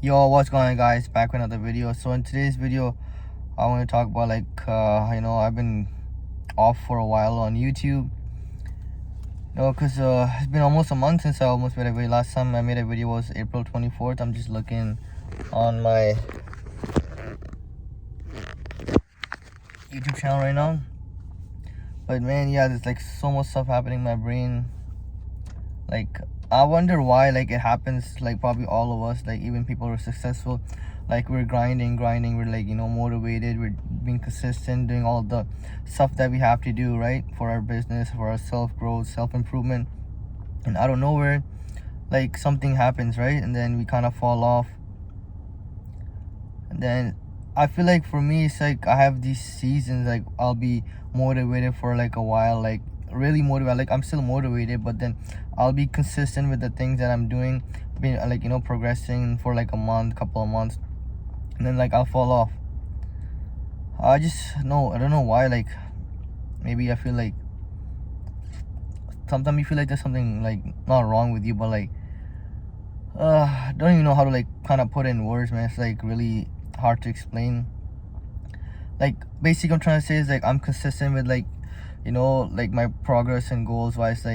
Yo, what's going on, guys? Back with another video. So in today's video I want to talk about I've been off for a while on YouTube, because it's been almost a month since I almost made a video. Last time I made a video was April 24th. I'm just looking on my YouTube channel right now, but man, yeah, there's like so much stuff happening in my brain. Like, I wonder why it happens, probably all of us, even people who are successful, we're grinding, we're motivated, we're being consistent, doing all the stuff that we have to do, right, for our business, for our self-growth, self-improvement, and out of nowhere, something happens, right, and then we kind of fall off. And then I feel like for me, it's I have these seasons, I'll be motivated for a while, really motivated, I'm still motivated, but then I'll be consistent with the things that I'm doing, being progressing for a month, couple of months, and then I'll fall off. I don't know why. Maybe I feel sometimes you feel there's something not wrong with you, but I don't even know how to kind of put in words, man. It's really hard to explain. Basically I'm trying to say is I'm consistent with my progress and goals wise,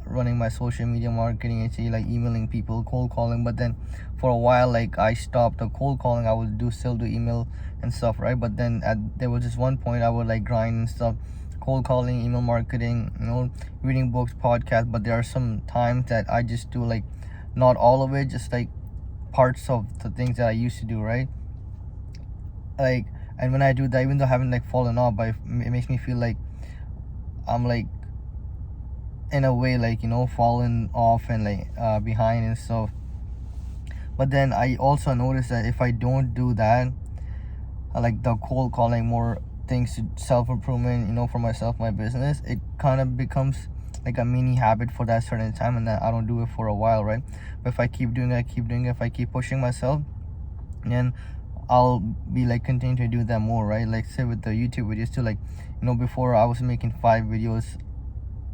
running my social media marketing and emailing people, cold calling. But then for a while, I stopped the cold calling. I would still do email and stuff, right? But then there was just one point I would grind and stuff, cold calling, email marketing, reading books, podcasts. But there are some times that I just do not all of it, just parts of the things that I used to do, right? And when I do that, even though I haven't fallen off, but it makes me feel I'm in a way falling off and behind and stuff. But then I also noticed that if I don't do that, the cold calling, more things to self-improvement, for myself, my business, it kind of becomes a mini habit for that certain time, and then I don't do it for a while, right? But if I keep doing it, if I keep pushing myself, then I'll be continuing to do that more, right? Say with the YouTube videos too, before I was making 5 videos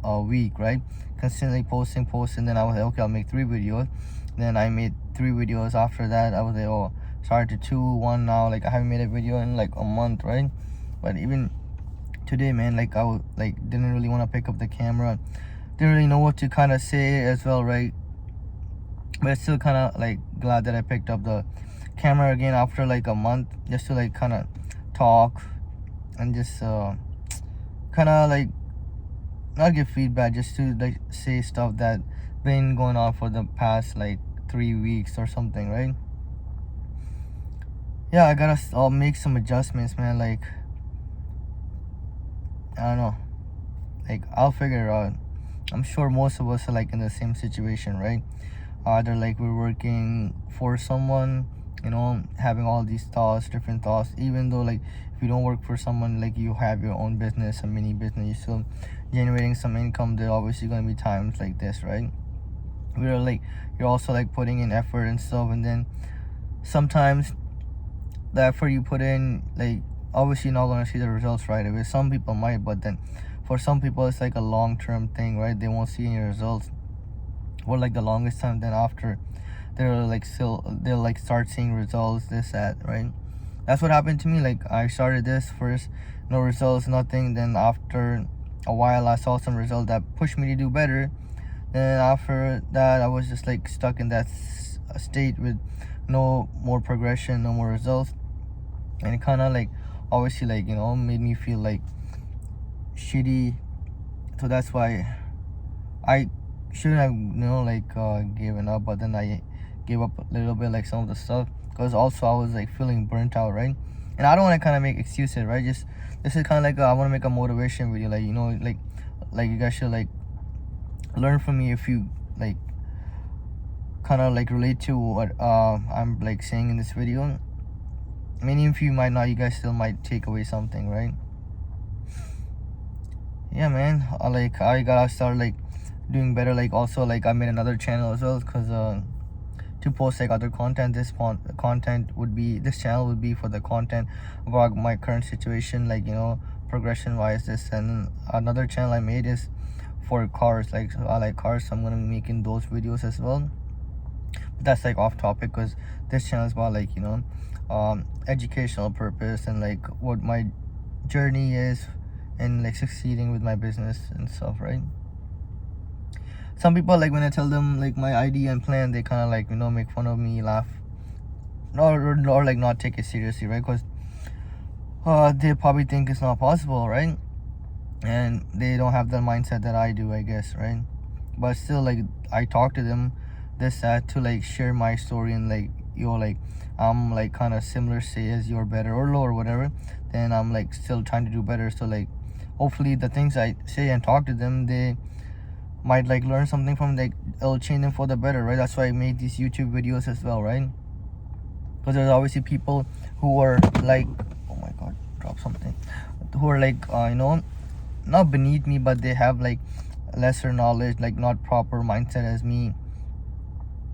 a week, right? Constantly posting, then I was okay, I'll make 3 videos. Then I made 3 videos. After that I was oh, started to 2, 1 now. I haven't made a video in a month, right? But even today, man, I was didn't really want to pick up the camera, didn't really know what to kind of say as well, right? But still kind of glad that I picked up the camera again after a month, just to kind of talk and just kind of not give feedback, just to say stuff that been going on for the past 3 weeks or something, right? Yeah, I gotta I'll make some adjustments, man. I don't know, I'll figure it out. I'm sure most of us are in the same situation, right? Either we're working for someone, having all these thoughts, different thoughts, even though if you don't work for someone, you have your own business, a mini business, you're still generating some income. There are obviously going to be times like this, right, where you're also putting in effort and stuff, and then sometimes the effort you put in, obviously you're not going to see the results right away. Some people might, but then for some people it's a long-term thing, right? They won't see any results for the longest time. Then after they'll start seeing results, this, that, right? That's what happened to me. I started this first, no results, nothing. Then after a while I saw some results that pushed me to do better. Then after that I was just stuck in that state with no more progression, no more results, and it kind of obviously made me feel shitty. So that's why I shouldn't have given up, but then I gave up a little bit some of the stuff, because also I was feeling burnt out, right? And I don't want to kind of make excuses, right? Just this is kind of I want to make a motivation video, you guys should learn from me if you kind of relate to what I'm saying in this video. Many of you might not, you guys still might take away something, right? Yeah, man, I gotta start doing better. Also I made another channel as well, because to post other content. This channel would be for the content about my current situation, progression wise. This, and another channel I made is for cars. I like cars, so I'm gonna be making those videos as well. But that's like off topic, because this channel is about like, educational purpose, and like what my journey is and like succeeding with my business and stuff, right? Some people, like when I tell them like my idea and plan, they kind of like, make fun of me, laugh, or like not take it seriously, right? Because they probably think it's not possible, right? And they don't have the mindset that I do, I guess, right? But still, like, I talk to them this that to like share my story, and like, like I'm like kind of similar, say, as you're better or low or whatever, then I'm like still trying to do better. So like hopefully the things I say and talk to them, they might like learn something from, like it'll change them for the better, right? That's why I made these YouTube videos as well, right? Because there's obviously people who are like, oh my god, drop something, who are like not beneath me, but they have like lesser knowledge, like not proper mindset as me,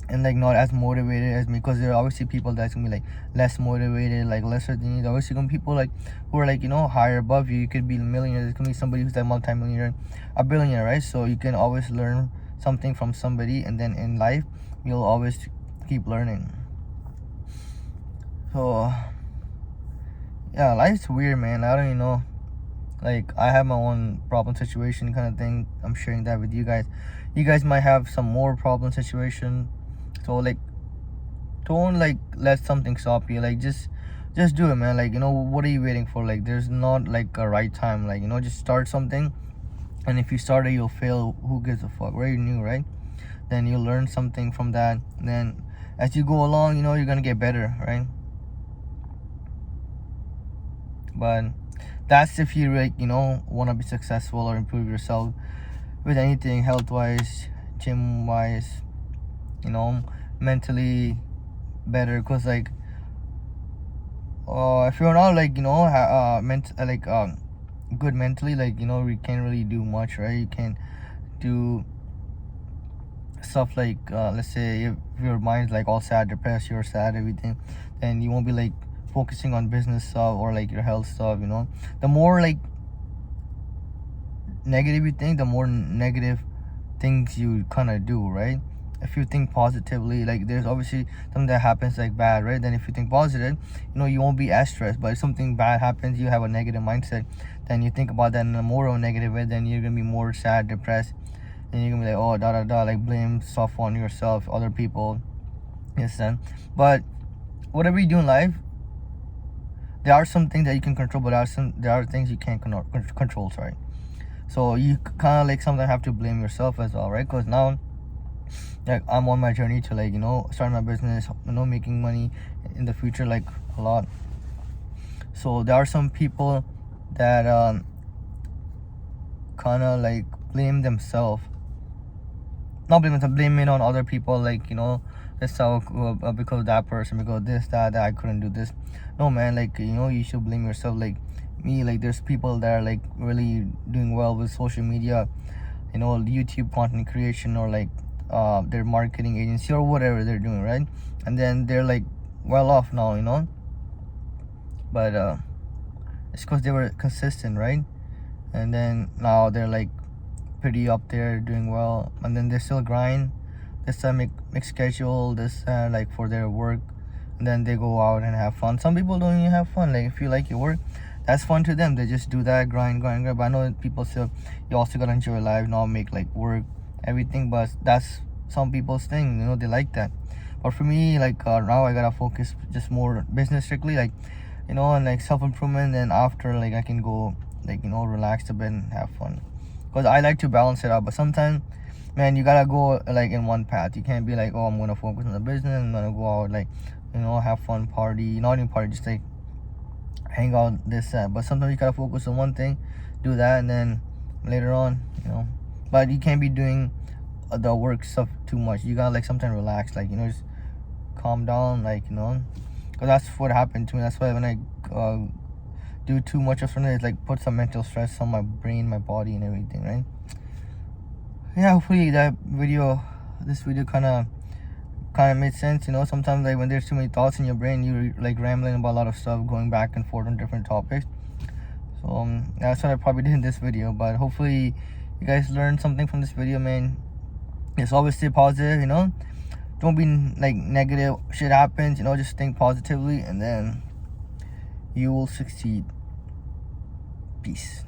and like not as motivated as me. Because there are obviously people that's gonna be like less motivated, like lesser than you. There's obviously gonna be people like who are like higher above you. You could be a millionaire, there's gonna be somebody who's like multi-millionaire, a billionaire, right? So you can always learn something from somebody, and then in life you'll always keep learning. So yeah, life's weird, man. I don't even know. Like, I have my own problem situation kind of thing. I'm sharing that with you guys. You guys might have some more problem situation. So like, don't like let something stop you. Like, just do it, man. Like, what are you waiting for? Like, there's not like a right time. Like, just start something. And if you start it, you'll fail. Who gives a fuck? Right? You're new, right? Then you'll learn something from that. And then as you go along, you're gonna get better, right? But that's if you like want to be successful or improve yourself with anything, health wise, gym wise, mentally better. Because like if you're not like good mentally, like we can't really do much, right? You can't do stuff like let's say if your mind's like all sad, depressed, you're sad, everything, then you won't be like focusing on business stuff or like your health stuff. The more like negative you think, the more negative things you kind of do, right? If you think positively, like there's obviously something that happens like bad, right? Then if you think positive, you won't be as stressed. But if something bad happens, you have a negative mindset, then you think about that in a more of a negative way, then you're gonna be more sad, depressed, and you're gonna be like, oh, da da da, like blame stuff on yourself, other people, yes. Then but whatever you do in life, there are some things that you can control, but there are things you can't control, sorry. So you kind of like sometimes have to blame yourself as well, right? Because now like I'm on my journey to like start my business, making money in the future, like a lot. So there are some people that kind of like blame themselves, not blame themselves, blame it on other people, like that's how because that person, because this, that I couldn't do this. No, man, like you should blame yourself. Like me, like there's people that are like really doing well with social media, YouTube content creation, or like their marketing agency or whatever they're doing, right? And then they're like well off now, but it's because they were consistent, right? And then now they're like pretty up there, doing well, and then they still grind. This time make schedule, this like for their work, and then they go out and have fun. Some people don't even have fun. Like if you like your work, that's fun to them. They just do that, grind. But I know people still, you also gotta enjoy life, not make like work everything. But that's some people's thing, they like that. But for me, like now I gotta focus just more business strictly, like and like self-improvement. And after, like I can go like relax a bit and have fun, because I like to balance it out. But sometimes, man, you gotta go like in one path. You can't be like, oh, I'm gonna focus on the business, I'm gonna go out like have fun, party, not even party, just like hang out, this, that. But sometimes you gotta focus on one thing, do that, and then later on, but you can't be doing the work stuff too much. You gotta like sometimes relax, like just calm down, like because that's what happened to me. That's why when I do too much of something, it's like put some mental stress on my brain, my body, and everything, right? Yeah, hopefully this video kind of made sense. Sometimes like when there's too many thoughts in your brain, you're like rambling about a lot of stuff, going back and forth on different topics. So that's what I probably did in this video. But hopefully you guys learned something from this video, man. Just always stay positive, don't be like negative. Shit happens, you know, just think positively, and then you will succeed. Peace.